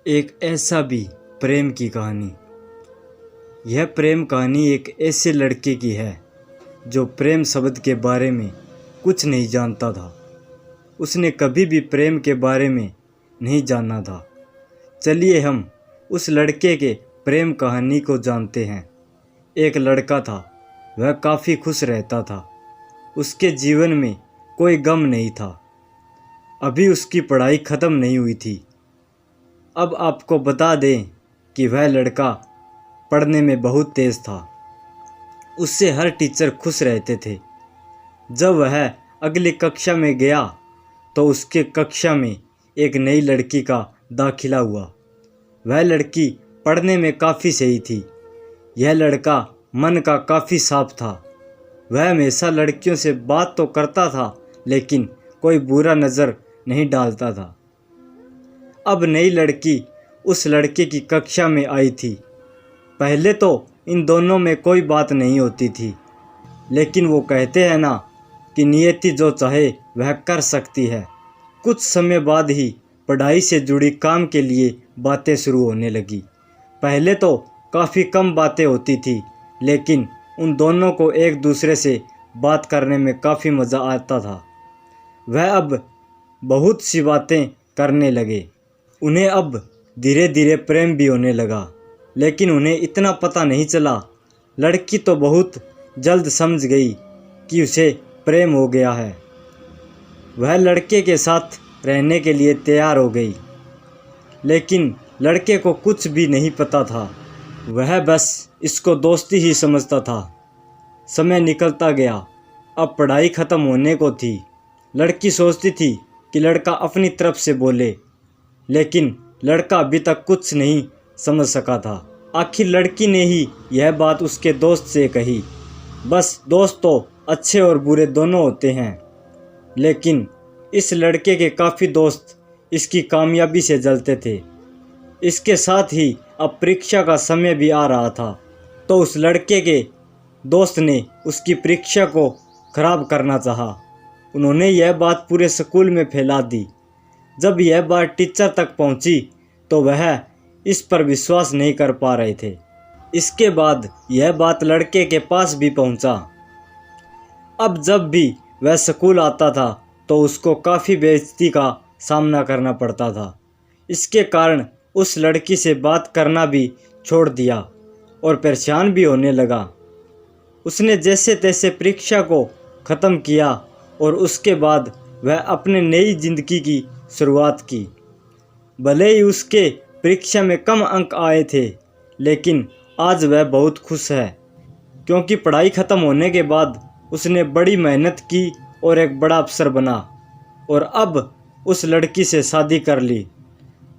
एक ऐसा भी प्रेम की कहानी। यह प्रेम कहानी एक ऐसे लड़के की है जो प्रेम शब्द के बारे में कुछ नहीं जानता था। उसने कभी भी प्रेम के बारे में नहीं जाना था। चलिए हम उस लड़के के प्रेम कहानी को जानते हैं। एक लड़का था, वह काफ़ी खुश रहता था। उसके जीवन में कोई गम नहीं था। अभी उसकी पढ़ाई ख़त्म नहीं हुई थी। अब आपको बता दें कि वह लड़का पढ़ने में बहुत तेज़ था। उससे हर टीचर खुश रहते थे। जब वह अगली कक्षा में गया तो उसके कक्षा में एक नई लड़की का दाखिला हुआ। वह लड़की पढ़ने में काफ़ी सही थी। यह लड़का मन का काफ़ी साफ था। वह हमेशा लड़कियों से बात तो करता था, लेकिन कोई बुरा नज़र नहीं डालता था। अब नई लड़की उस लड़के की कक्षा में आई थी। पहले तो इन दोनों में कोई बात नहीं होती थी, लेकिन वो कहते हैं ना कि नियति जो चाहे वह कर सकती है। कुछ समय बाद ही पढ़ाई से जुड़ी काम के लिए बातें शुरू होने लगी। पहले तो काफ़ी कम बातें होती थी, लेकिन उन दोनों को एक दूसरे से बात करने में काफ़ी मज़ा आता था। वह अब बहुत सी बातें करने लगे। उन्हें अब धीरे धीरे प्रेम भी होने लगा, लेकिन उन्हें इतना पता नहीं चला। लड़की तो बहुत जल्द समझ गई कि उसे प्रेम हो गया है। वह लड़के के साथ रहने के लिए तैयार हो गई, लेकिन लड़के को कुछ भी नहीं पता था। वह बस इसको दोस्ती ही समझता था। समय निकलता गया। अब पढ़ाई ख़त्म होने को थी। लड़की सोचती थी कि लड़का अपनी तरफ से बोले, लेकिन लड़का अभी तक कुछ नहीं समझ सका था। आखिर लड़की ने ही यह बात उसके दोस्त से कही। बस दोस्त तो अच्छे और बुरे दोनों होते हैं, लेकिन इस लड़के के काफ़ी दोस्त इसकी कामयाबी से जलते थे। इसके साथ ही अब परीक्षा का समय भी आ रहा था, तो उस लड़के के दोस्त ने उसकी परीक्षा को खराब करना चाहा। उन्होंने यह बात पूरे स्कूल में फैला दी। जब यह बात टीचर तक पहुंची तो वह इस पर विश्वास नहीं कर पा रहे थे। इसके बाद यह बात लड़के के पास भी पहुंचा। अब जब भी वह स्कूल आता था तो उसको काफ़ी बेइज्जती का सामना करना पड़ता था। इसके कारण उस लड़की से बात करना भी छोड़ दिया और परेशान भी होने लगा। उसने जैसे तैसे परीक्षा को ख़त्म किया और उसके बाद वह अपने नई ज़िंदगी की शुरुआत की। भले ही उसके परीक्षा में कम अंक आए थे, लेकिन आज वह बहुत खुश है, क्योंकि पढ़ाई ख़त्म होने के बाद उसने बड़ी मेहनत की और एक बड़ा अफसर बना और अब उस लड़की से शादी कर ली।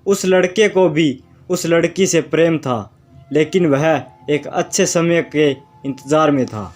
उस लड़के को भी उस लड़की से प्रेम था, लेकिन वह एक अच्छे समय के इंतज़ार में था।